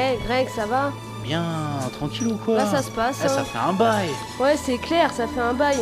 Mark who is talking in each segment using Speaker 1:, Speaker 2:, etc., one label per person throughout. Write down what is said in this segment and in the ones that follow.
Speaker 1: Hey Greg, ça va?
Speaker 2: Bien, tranquille ou quoi?
Speaker 1: Là ça se passe.
Speaker 2: Ça fait un bail.
Speaker 1: Ouais, c'est clair, ça fait un bail.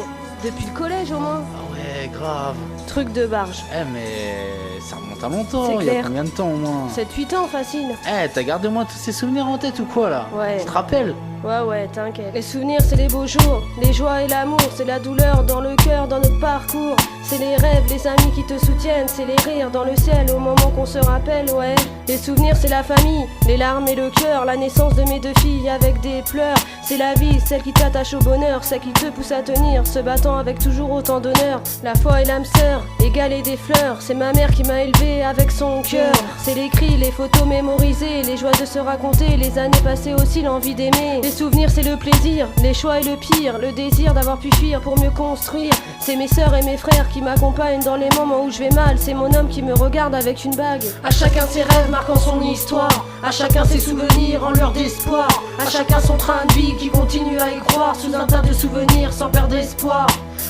Speaker 1: Depuis le collège au moins.
Speaker 2: Ah ouais, grave.
Speaker 1: Truc de barge.
Speaker 2: Mais ça remonte à longtemps.
Speaker 1: C'est
Speaker 2: Il y a
Speaker 1: clair.
Speaker 2: combien de temps au moins?
Speaker 1: 7-8 ans facile.
Speaker 2: T'as gardé moi tous ces souvenirs en tête ou quoi là?
Speaker 1: Ouais.
Speaker 2: Tu te rappelles?
Speaker 1: Ouais, t'inquiète. Les souvenirs, c'est les beaux jours, les joies et l'amour, c'est la douleur dans le cœur, dans notre parcours. C'est les rêves, les amis qui te soutiennent, c'est les rires dans le ciel au moment qu'on se rappelle, ouais. Les souvenirs, c'est la famille, les larmes et le cœur, la naissance de mes 2 filles avec des pleurs. C'est la vie, celle qui t'attache au bonheur, celle qui te pousse à tenir, se battant avec toujours autant d'honneur. La foi et l'âme sœur, égalées des fleurs, c'est ma mère qui m'a élevé avec son cœur. C'est les cris, les photos mémorisées, les joies de se raconter, les années passées aussi, l'envie d'aimer. Les souvenirs, c'est le plaisir, les choix et le pire, le désir d'avoir pu fuir pour mieux construire. C'est mes sœurs et mes frères qui m'accompagnent dans les moments où je vais mal, c'est mon homme qui me regarde avec une bague. À chacun ses rêves marquant son histoire, à chacun ses souvenirs en lueur d'espoir, à chacun son train de vie qui continue à y croire sous un tas de souvenirs sans perdre espoir.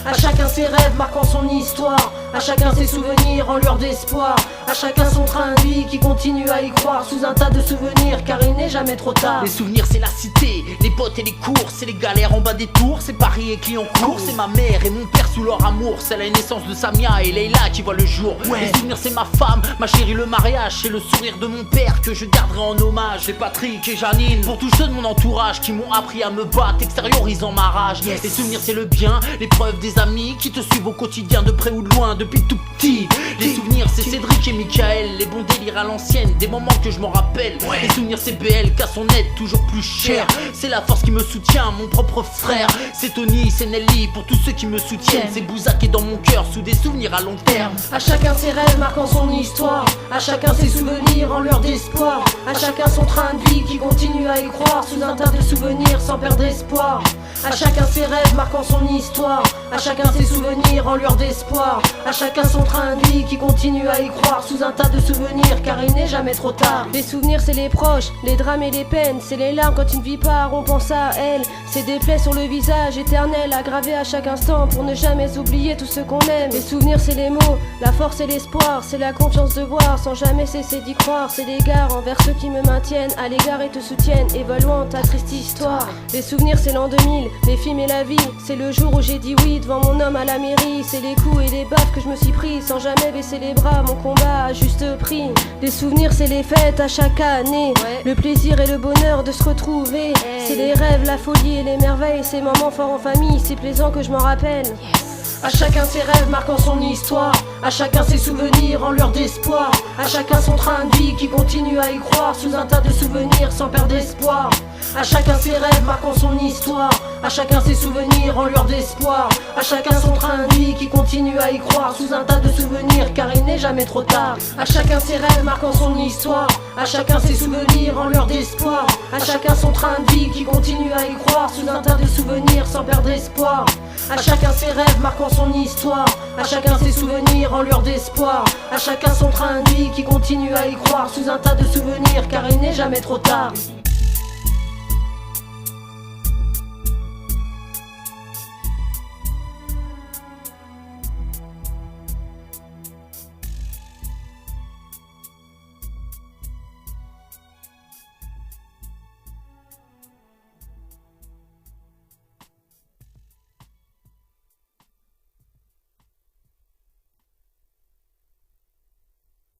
Speaker 1: À chacun ses rêves marquant son histoire, à chacun ses souvenirs en lueur d'espoir, à chacun son train de vie qui continue à y croire sous un tas de souvenirs car il n'est jamais trop tard.
Speaker 3: Les souvenirs c'est la cité, les potes et les courses, c'est les galères en bas des tours, c'est Paris et Clignancourt, c'est ma mère et mon père sous leur amour, c'est la naissance de Samia et Leïla qui voit le jour. Les souvenirs c'est ma femme, ma chérie le mariage, c'est le sourire de mon père que je garderai en hommage. C'est Patrick et Janine, pour tous ceux de mon entourage qui m'ont appris à me battre, extériorisant ma rage. Les souvenirs c'est le bien, l'épreuve des amis qui te suivent au quotidien de près ou de loin depuis tout petit. Les souvenirs c'est Cédric et Michael, les bons délires à l'ancienne, des moments que je m'en rappelle. Les souvenirs c'est BL, qu'à son aide toujours plus cher. C'est la force qui me soutient, mon propre frère. C'est Tony, c'est Nelly, pour tous ceux qui me soutiennent. C'est Bouzak est dans mon cœur, sous des souvenirs à long terme.
Speaker 1: À chacun ses rêves marquant son histoire, à chacun ses souvenirs en lueur d'espoir, à chacun son train de vie qui continue à y croire sous un tas de souvenirs sans perdre espoir. À chacun ses rêves marquant son histoire, à chacun ses souvenirs en lueur d'espoir, à chacun son train de vie qui continue à y croire sous un tas de souvenirs car il n'est jamais trop tard. Les souvenirs c'est les proches, les drames et les peines, c'est les larmes quand une vie part, on pense à elle. C'est des plaies sur le visage éternel, aggravées à chaque instant pour ne jamais oublier tout ce qu'on aime. Les souvenirs c'est les mots, la force et l'espoir, c'est la confiance de voir sans jamais cesser d'y croire. C'est l'égard envers ceux qui me maintiennent à l'égard et te soutiennent, évaluant ta triste histoire. Les souvenirs c'est l'an 2000, les films et la vie, c'est le jour où j'ai dit oui devant mon homme à la mairie. C'est les coups et les baffes que je me suis pris sans jamais baisser les bras, mon combat à juste prix. Les souvenirs c'est les fêtes à chaque année, le plaisir et le bonheur de se retrouver. C'est les rêves, la folie et les merveilles, ces moments forts en famille, c'est plaisant que je m'en rappelle. À chacun ses rêves marquant son histoire, à chacun ses souvenirs en lueur d'espoir, à chacun son train de vie qui continue à y croire sous un tas de souvenirs sans perdre espoir. À chacun ses rêves marquant son histoire, à chacun ses souvenirs en lueur d'espoir, à chacun son train de vie qui continue à y croire sous un tas de souvenirs car il n'est jamais trop tard. À chacun ses rêves marquant son histoire, à chacun ses souvenirs en lueur d'espoir, à chacun son train de vie qui continue à y croire sous un tas de souvenirs sans perdre espoir. À chacun ses rêves marquant son histoire, à chacun ses souvenirs en lueur d'espoir, à chacun son train de vie qui continue à y croire sous un tas de souvenirs car il n'est jamais trop tard.